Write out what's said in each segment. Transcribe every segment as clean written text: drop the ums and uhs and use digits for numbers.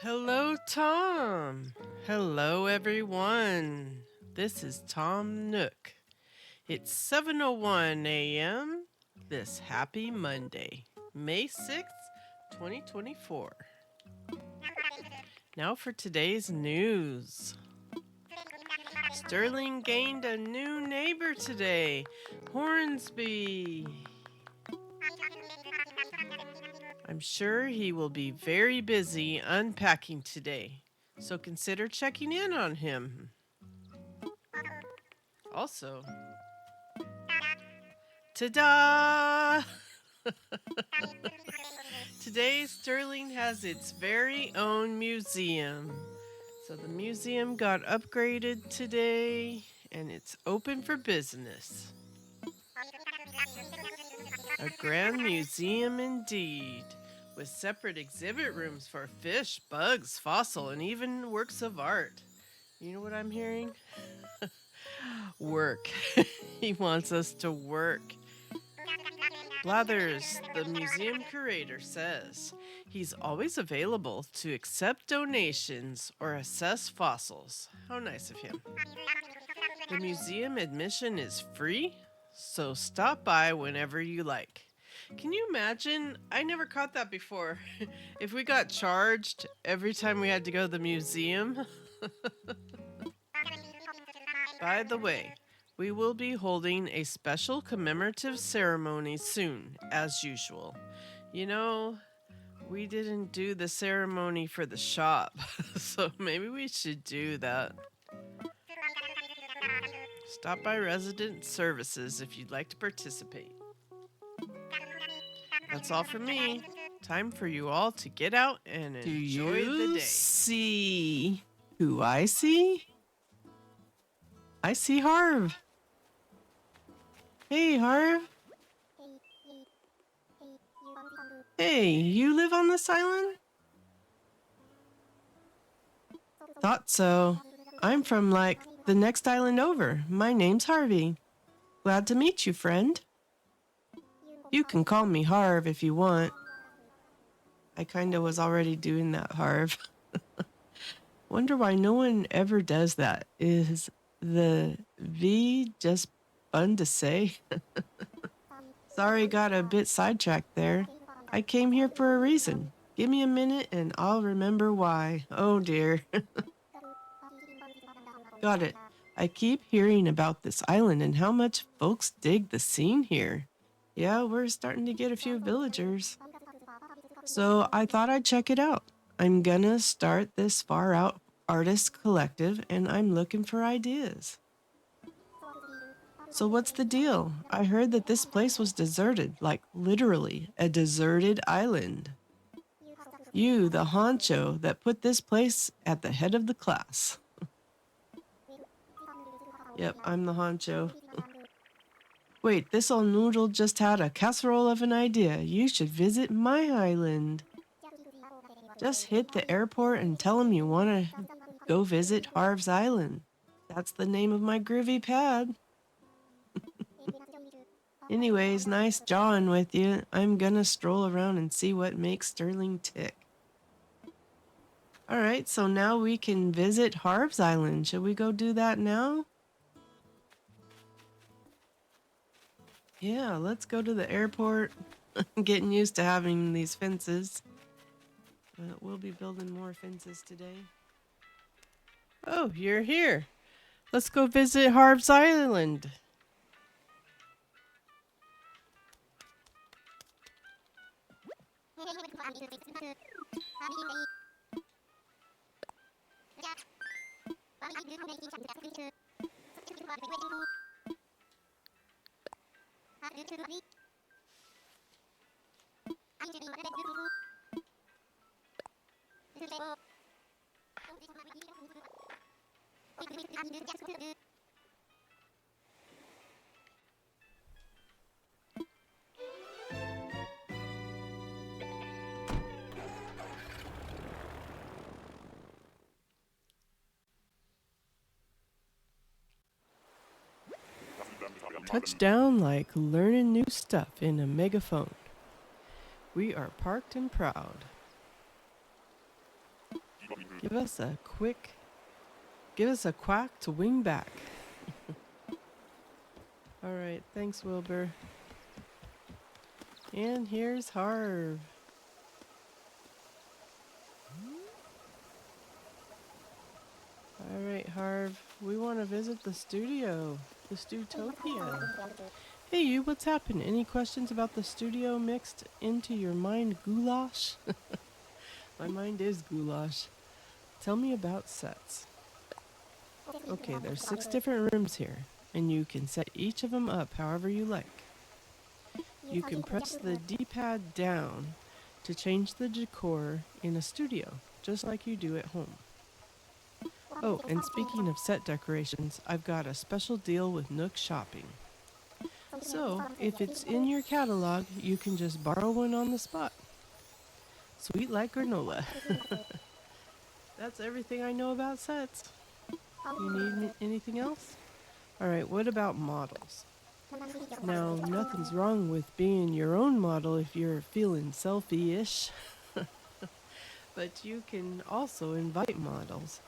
Hello, Tom. Hello, everyone. This is Tom Nook. It's 7:01 a.m. this happy Monday, May 6th, 2024. Now for today's news. Sterling gained a new neighbor today, Hornsby. I'm sure he will be very busy unpacking today, so consider checking in on him. Also, ta-da! Today, Sterling has its very own museum. So the museum got upgraded today, and it's open for business. A grand museum indeed, with separate exhibit rooms for fish, bugs, fossil, and even works of art. You know what I'm hearing? Work. He wants us to work. Blathers, the museum curator, says he's always available to accept donations or assess fossils. How nice of him. The museum admission is free, so stop by whenever you like. Can you imagine? I never caught that before. If we got charged every time we had to go to the museum. By the way, we will be holding a special commemorative ceremony soon, as usual. You know, we didn't do the ceremony for the shop, so maybe we should do that. Stop by Resident Services if you'd like to participate. That's all from me. Time for you all to get out and enjoy the day. See who I see? I see Harv. Hey, Harv. Hey, you live on this island? Thought so. I'm from, the next island over. My name's Harvey. Glad to meet you, friend. You can call me Harv if you want. I kinda was already doing that, Harv. Wonder why no one ever does that. Is the V just fun to say? Sorry, got a bit sidetracked there. I came here for a reason. Give me a minute and I'll remember why. Oh dear. Got it. I keep hearing about this island and how much folks dig the scene here. Yeah, we're starting to get a few villagers. So I thought I'd check it out. I'm gonna start this far out artist collective and I'm looking for ideas. So what's the deal? I heard that this place was deserted, like literally a deserted island. You, the honcho that put this place at the head of the class. Yep, I'm the honcho. Wait, this old noodle just had a casserole of an idea. You should visit my island. Just hit the airport and tell him you want to go visit Harv's Island. That's the name of my groovy pad. Anyways, nice jawing with you. I'm gonna stroll around and see what makes Sterling tick. Alright, so now we can visit Harv's Island. Should we go do that now? Yeah, let's go to the airport. I'm getting used to having these fences. But we'll be building more fences today. Oh, you're here. Let's go visit Harv's Island. Touchdown like learning new stuff in a megaphone. We are parked and proud. Give us a quack to wing back. All right, thanks, Wilbur. And here's Harv. All right, Harv, we want to visit the studio, the Stutopia. Hey, you, what's happened? Any questions about the studio mixed into your mind goulash? My mind is goulash. Tell me about sets. Okay, there's 6 different rooms here, and you can set each of them up however you like. You can press the D-pad down to change the decor in a studio, just like you do at home. Oh, and speaking of set decorations, I've got a special deal with Nook Shopping. So, if it's in your catalog, you can just borrow one on the spot. Sweet like granola. That's everything I know about sets. You need anything else? Alright, what about models? Now, nothing's wrong with being your own model if you're feeling selfie-ish. But you can also invite models.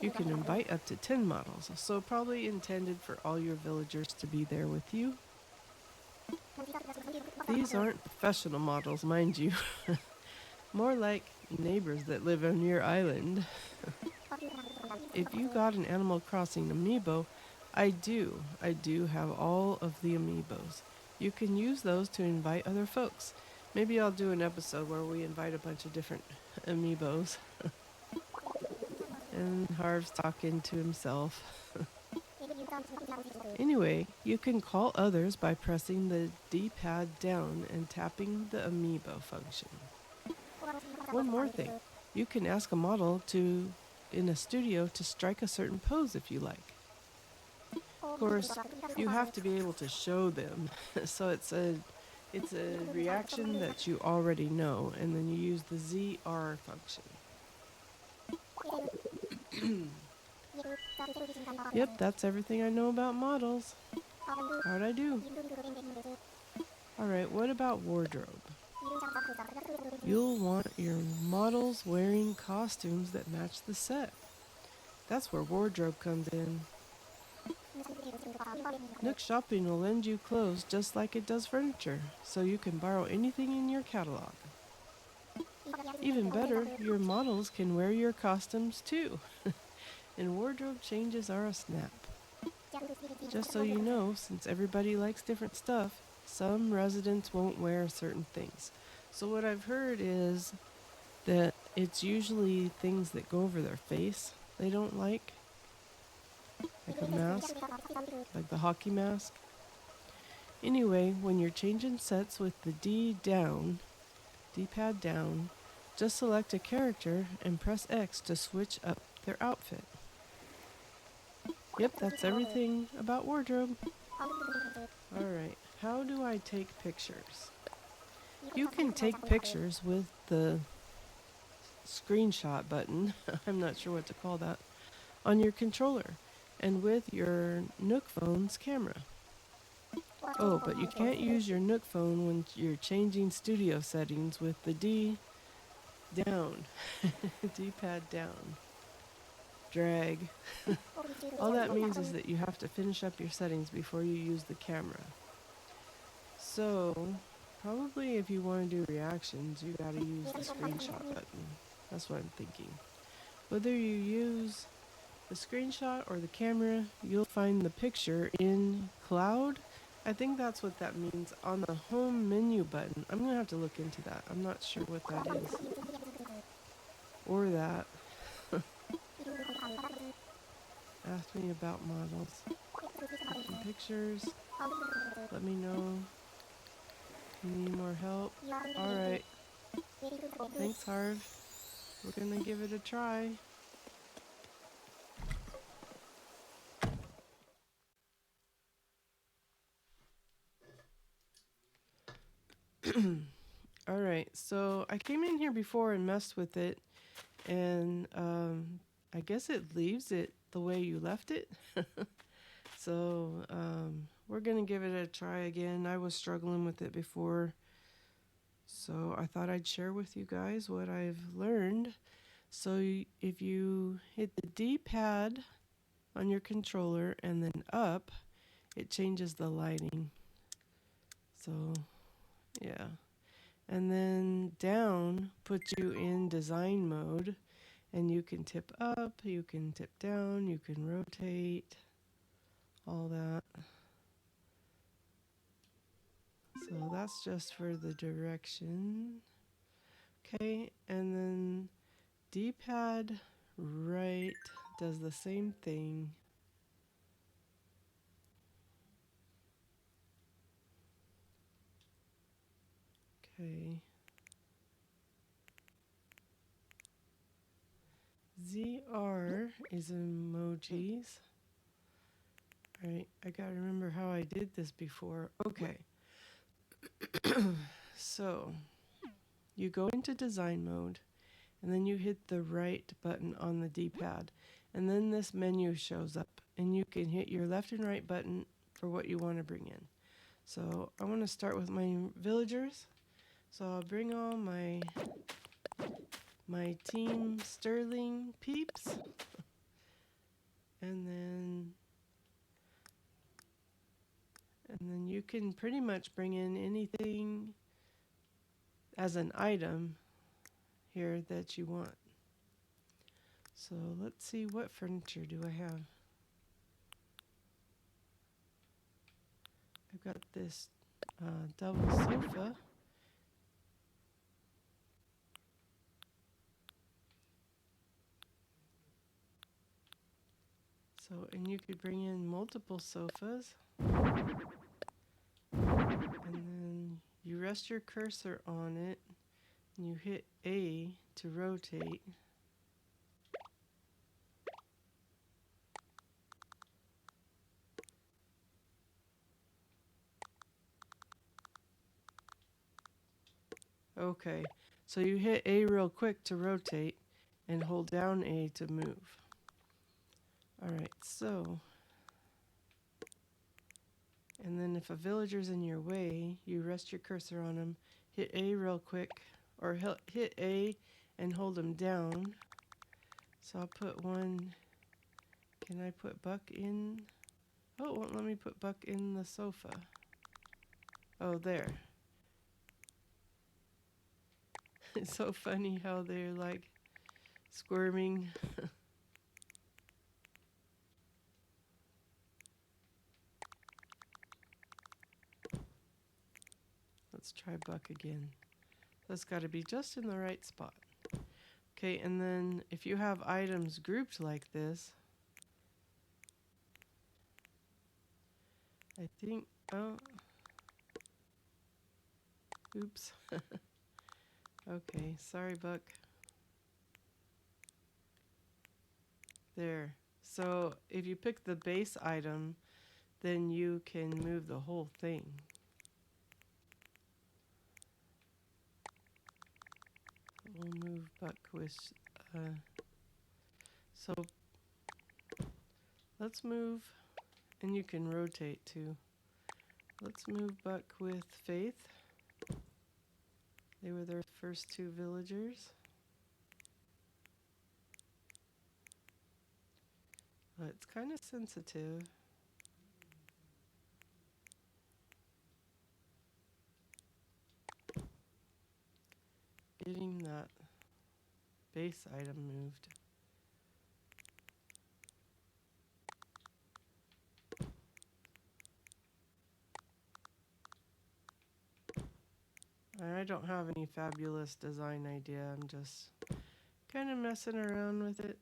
You can invite up to 10 models, so probably intended for all your villagers to be there with you. These aren't professional models, mind you. More like neighbors that live on your island. If you got an Animal Crossing amiibo, I do have all of the amiibos. You can use those to invite other folks. Maybe I'll do an episode where we invite a bunch of different amiibos. And Harv's talking to himself. Anyway, you can call others by pressing the D-pad down and tapping the amiibo function. One more thing. You can ask a model in a studio to strike a certain pose if you like. Of course, you have to be able to show them. So it's a reaction that you already know, and then you use the ZR function. Yep, that's everything I know about models. How'd I do? Alright, what about wardrobe? You'll want your models wearing costumes that match the set. That's where wardrobe comes in. Nook Shopping will lend you clothes just like it does furniture, so you can borrow anything in your catalog. Even better, your models can wear your costumes too. And wardrobe changes are a snap. Just so you know, since everybody likes different stuff, some residents won't wear certain things. So what I've heard is that it's usually things that go over their face they don't like a mask, like the hockey mask. Anyway, when you're changing sets with the D-pad down, just select a character and press X to switch up their outfit. Yep, that's everything about wardrobe. Alright, how do I take pictures? You can take pictures with the screenshot button, I'm not sure what to call that, on your controller, and with your Nook phone's camera. Oh, but you can't use your Nook phone when you're changing studio settings with the D-pad down. Drag. All that means is that you have to finish up your settings before you use the camera. So, probably if you want to do reactions, you gotta use the screenshot button. That's what I'm thinking. Whether you use the screenshot or the camera, you'll find the picture in Cloud. I think that's what that means on the home menu button. I'm gonna have to look into that. I'm not sure what that is. Or that. Ask me about models. Taking pictures. Let me know. You need more help? Alright. Thanks, Harv. We're gonna give it a try. Alright, so I came in here before and messed with it, and I guess it leaves it the way you left it. So we're gonna give it a try again. I was struggling with it before, so I thought I'd share with you guys what I've learned. So if you hit the D-pad on your controller and then up, it changes the lighting. So yeah. And then down puts you in design mode, and you can tip up, you can tip down, you can rotate, all that. So that's just for the direction. Okay, and then D-pad right does the same thing. Okay. ZR is emojis. Alright, I gotta remember how I did this before. Okay. So, you go into design mode, and then you hit the right button on the D-pad, and then this menu shows up, and you can hit your left and right button for what you want to bring in. So I want to start with my villagers. So I'll bring all my team Sterling peeps, and then you can pretty much bring in anything as an item here that you want. So let's see, what furniture do I have? I've got this double sofa. So, and you could bring in multiple sofas. And then you rest your cursor on it, and you hit A to rotate. Okay, so you hit A real quick to rotate, and hold down A to move. Alright, so, and then if a villager's in your way, you rest your cursor on him, hit A real quick, or hit A and hold him down. So I'll put one, can I put Buck in? Oh, it won't let me put Buck in the sofa. Oh, there. It's so funny how they're like squirming. Let's try Buck again. That's got to be just in the right spot. Okay, and then if you have items grouped like this, I think, oh, oops. Okay, sorry, Buck. There. So if you pick the base item, then you can move the whole thing. We'll move Buck with, so let's move, and you can rotate too. Let's move Buck with Faith. They were their first two villagers. But it's kind of sensitive. Getting that base item moved. I don't have any fabulous design idea. I'm just kind of messing around with it.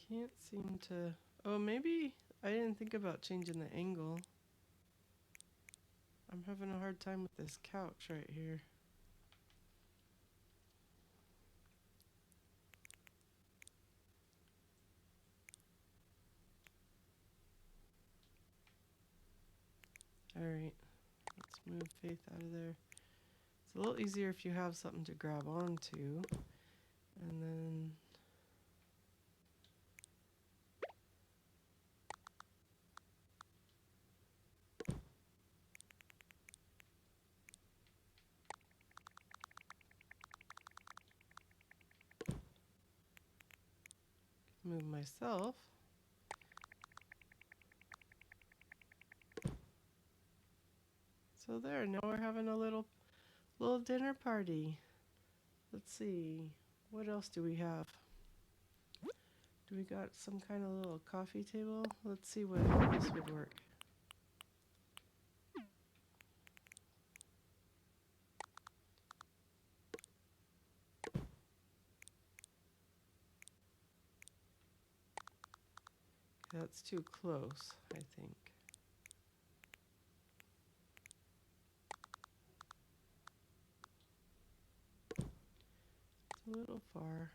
Can't seem to... Oh, maybe I didn't think about changing the angle. I'm having a hard time with this couch right here. Alright, let's move Faith out of there. a little easier if you have something to grab onto. And then move myself. So there, now we're having a little dinner party. Let's see, what else do we have? Do we got some kind of little coffee table? Let's see how this would work. That's too close, I think. It's a little far.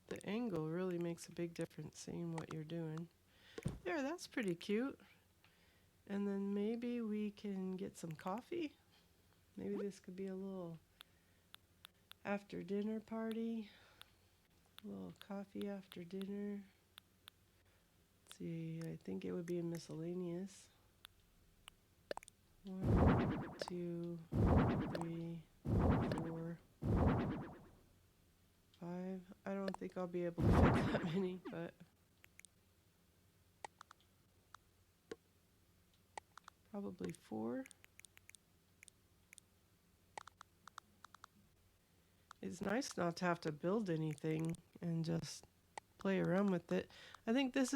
The angle really makes a big difference seeing what you're doing. There, that's pretty cute. And then maybe we can get some coffee. Maybe this could be a little after dinner party. A little coffee after dinner. Let's see, I think it would be a miscellaneous. 1, 2, 3, 4, 5. I don't think I'll be able to fit that many, but probably 4. It's nice not to have to build anything and just play around with it. I think this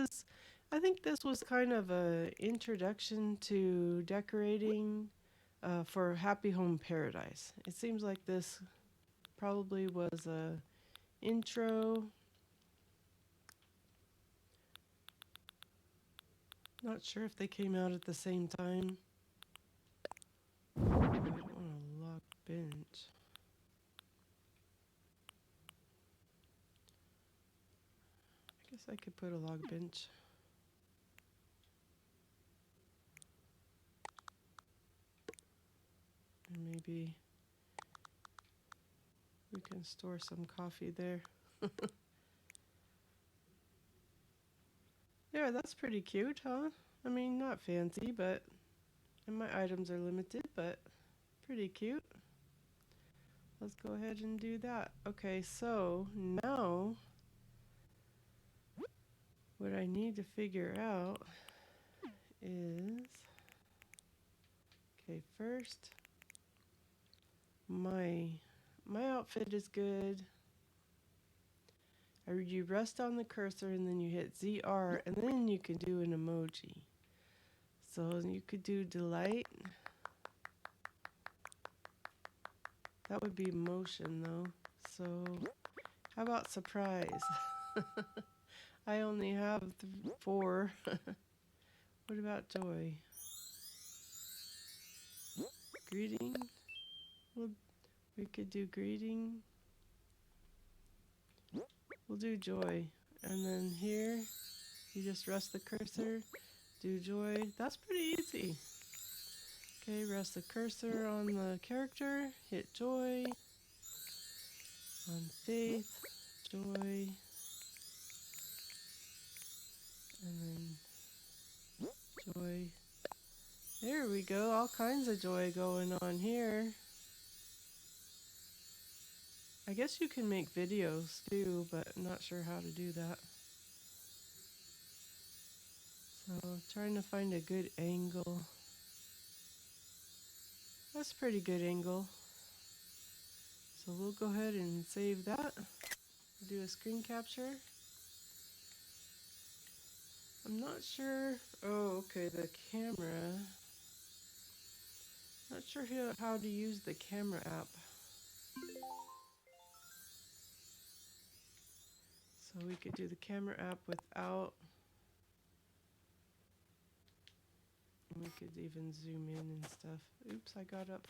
was kind of a introduction to decorating for Happy Home Paradise. It seems like this probably was a intro. Not sure if they came out at the same time. Oh, I don't want a log bench. I guess I could put a log bench. And maybe we can store some coffee there. There, that's pretty cute, huh? I mean, not fancy, but and my items are limited, but pretty cute. Let's go ahead and do that. Okay, so now what I need to figure out is, okay, first my outfit is good. You rest on the cursor and then you hit ZR and then you can do an emoji. So you could do delight. That would be motion though. So how about surprise? I only have 4. What about joy? Greeting? Well, we could do greeting. We'll do joy. And then here, you just rest the cursor, do joy. That's pretty easy. Okay, rest the cursor on the character, hit joy. On faith, joy. And then joy. There we go, all kinds of joy going on here. I guess you can make videos too, but I'm not sure how to do that. So I'm trying to find a good angle. That's a pretty good angle. So we'll go ahead and save that. Do a screen capture. I'm not sure. Oh, okay, the camera. Not sure how to use the camera app. So we could do the camera app without. We could even zoom in and stuff. Oops, I got up.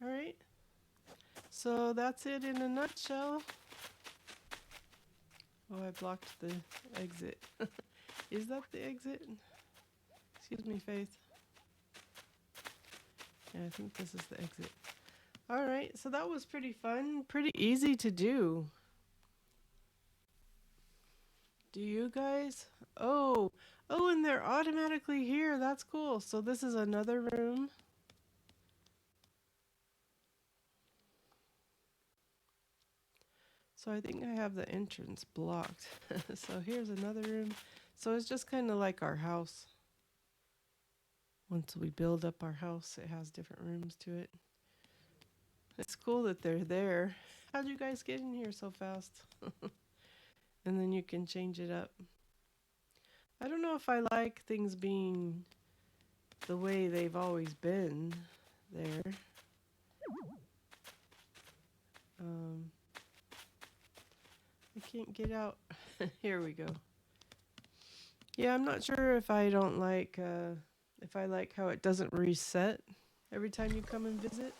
Alright, so that's it in a nutshell. Oh, I blocked the exit. Is that the exit? Excuse me, Faith. Yeah, I think this is the exit. Alright, so that was pretty fun. Pretty easy to do. Do you guys? Oh, and they're automatically here. That's cool. So this is another room. So I think I have the entrance blocked. So here's another room. So it's just kind of like our house. Once we build up our house, it has different rooms to it. It's cool that they're there. How'd you guys get in here so fast? And then you can change it up. I don't know if I like things being the way they've always been there. I can't get out. Here we go. Yeah, I'm not sure if I don't like, if I like how it doesn't reset every time you come and visit.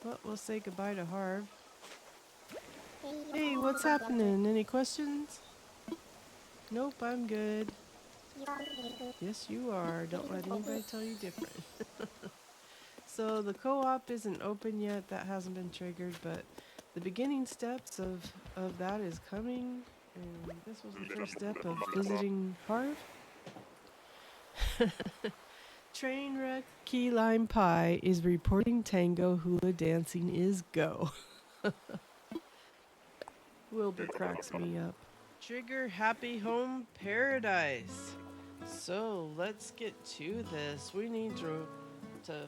But we'll say goodbye to Harv. Hey, what's happening? Any questions? Nope, I'm good. Yes, you are. Don't let anybody tell you different. So the co-op isn't open yet. That hasn't been triggered, but the beginning steps of that is coming. And this was the first step of visiting Harv. Trainwreck Key Lime Pie is reporting tango hula dancing is go. Wilbur cracks me up. Trigger Happy Home Paradise. So let's get to this. We need to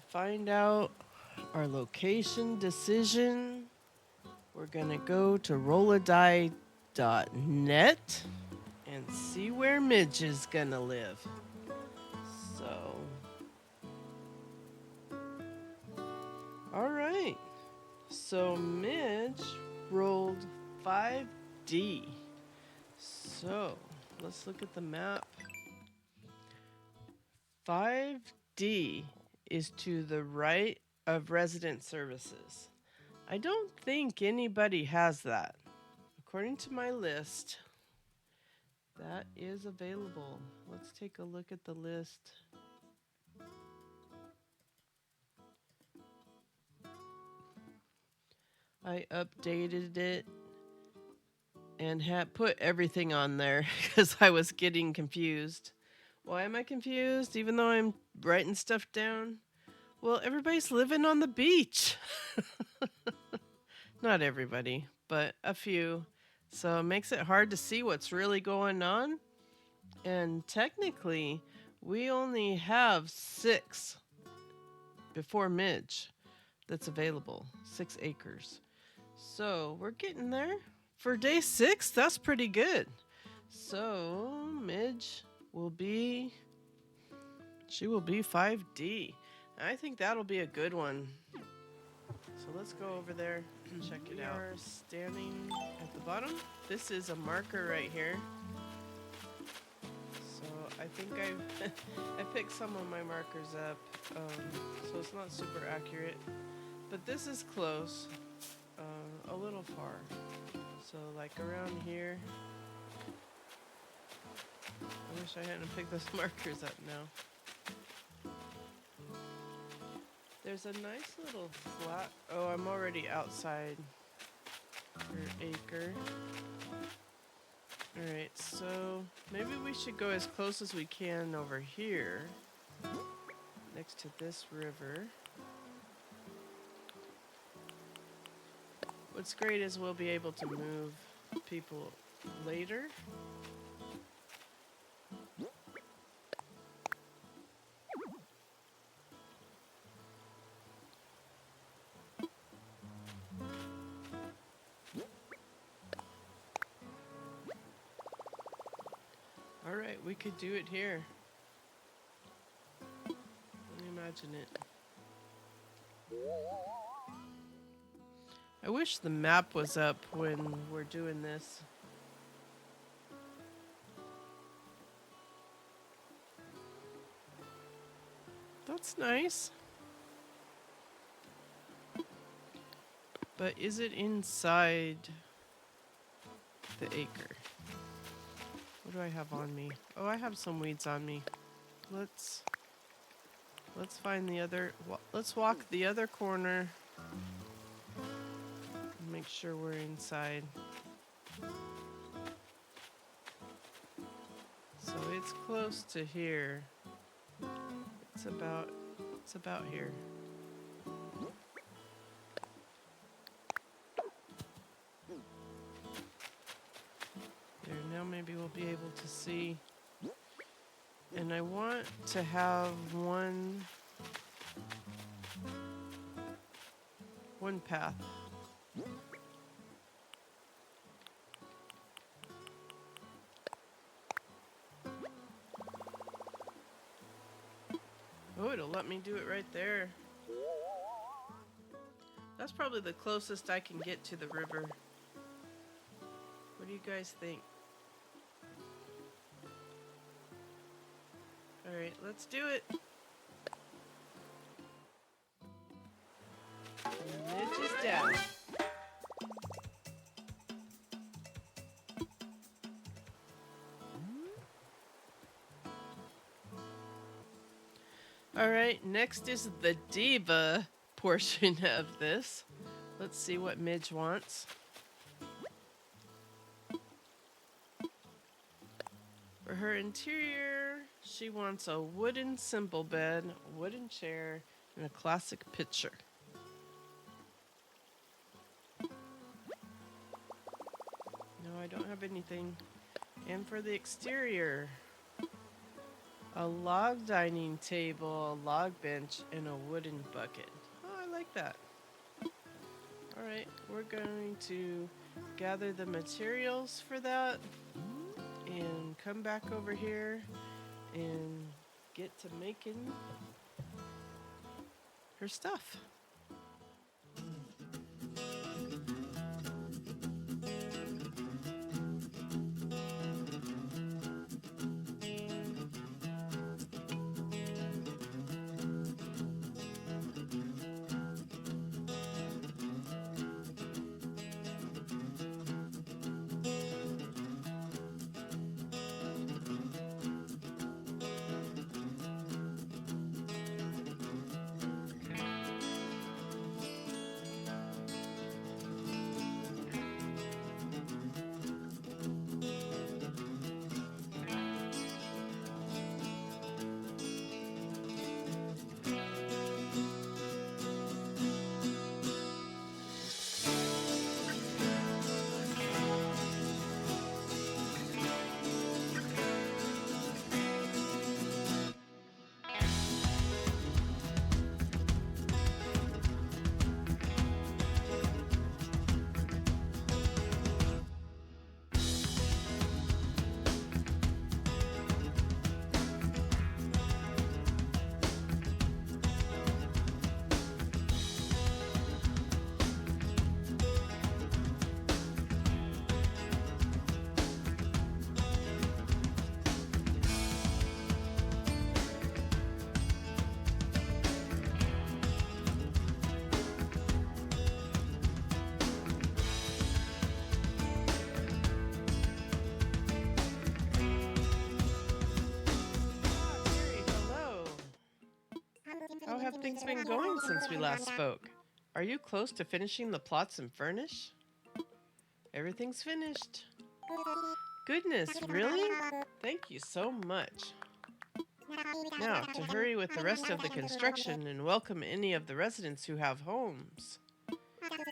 find out our location decision. We're gonna go to rolladie.net and see where Midge is gonna live. So, all right. So Midge rolled 5D. So let's look at the map. 5D is to the right of resident services. I don't think anybody has that. According to my list, that is available. Let's take a look at the list. I updated it and had put everything on there because I was getting confused. Why am I confused even though I'm writing stuff down? Well, everybody's living on the beach. Not everybody, but a few. So it makes it hard to see what's really going on. And technically, we only have 6 before Midge that's available. 6 acres. So we're getting there. For day 6, that's pretty good. So Midge will be, she will be 5D. I think that'll be a good one. So let's go over there and check it out. We are standing at the bottom. This is a marker right here. So I think I picked some of my markers up, so it's not super accurate. But this is close, a little far. So like around here. I wish I hadn't picked those markers up now. There's a nice little flat. Oh, I'm already outside per acre. Alright, so maybe we should go as close as we can over here, next to this river. What's great is we'll be able to move people later. Alright, we could do it here. Let me imagine it. I wish the map was up when we're doing this. That's nice. But is it inside the acre? What do I have on me? Oh, I have some weeds on me. Let's find the other. Let's walk the other corner. And make sure we're inside. So it's close to here. It's about here. There, now maybe we'll be able to see. And I want to have one path. Oh, it'll let me do it right there. That's probably the closest I can get to the river. What do you guys think? Alright, let's do it. Midge is down. Alright, next is the diva portion of this. Let's see what Midge wants. For her interior, she wants a wooden simple bed, a wooden chair, and a classic picture. No, I don't have anything. And for the exterior, a log dining table, a log bench, and a wooden bucket. Oh, I like that. Alright, we're going to gather the materials for that and come back over here and get to making her stuff. How have things been going since we last spoke? Are you close to finishing the plots and furnish? Everything's finished. Goodness, really? Thank you so much. Now, to hurry with the rest of the construction and welcome any of the residents who have homes.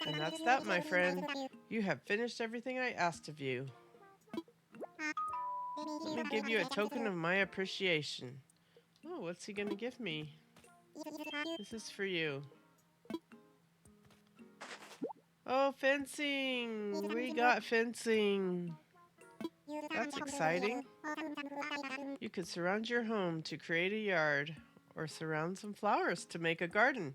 And that's that, my friend. You have finished everything I asked of you. Let me give you a token of my appreciation. Oh, what's he gonna give me? This is for you. Oh, fencing! We got fencing. That's exciting. You could surround your home to create a yard, or surround some flowers to make a garden.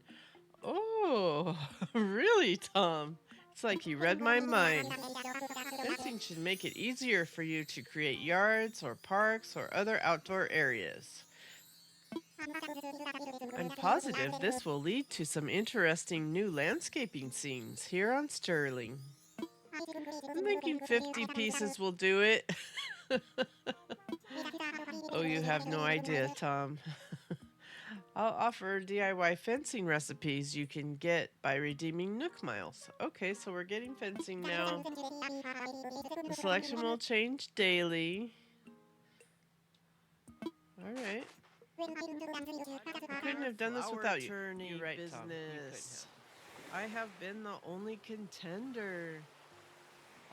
Oh, really, Tom? It's like you read my mind. Fencing should make it easier for you to create yards or parks or other outdoor areas. I'm positive this will lead to some interesting new landscaping scenes here on Sterling. I'm thinking 50 pieces will do it. Oh, you have no idea, Tom. I'll offer DIY fencing recipes you can get by redeeming Nook Miles. Okay, so we're getting fencing now. The selection will change daily. Alright. I couldn't have done this without you. You're right, Tom. You couldn't have. I have been the only contender.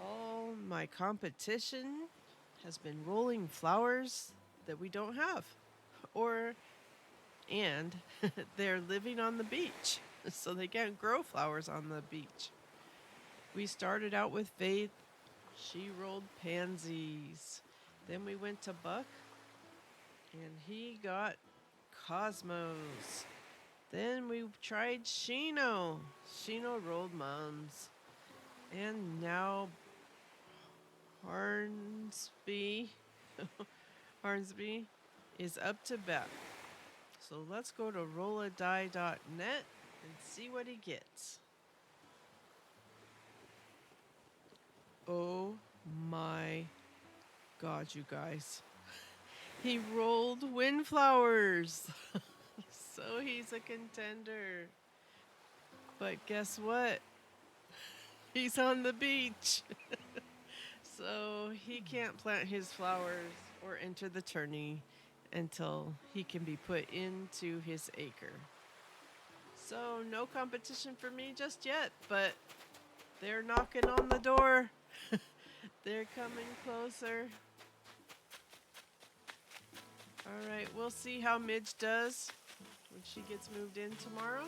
All my competition has been rolling flowers that we don't have. And they're living on the beach, so they can't grow flowers on the beach. We started out with Faith. She rolled pansies. Then we went to Buck, and he got cosmos. Then we tried Shino. Shino rolled mums. And now Hornsby is up to bat. So let's go to rolladie.net and see what he gets. Oh my God, you guys. He rolled windflowers. So he's a contender. But guess what? He's on the beach. So he can't plant his flowers or enter the tourney until he can be put into his acre. So no competition for me just yet, but they're knocking on the door. They're coming closer. All right, we'll see how Midge does when she gets moved in tomorrow.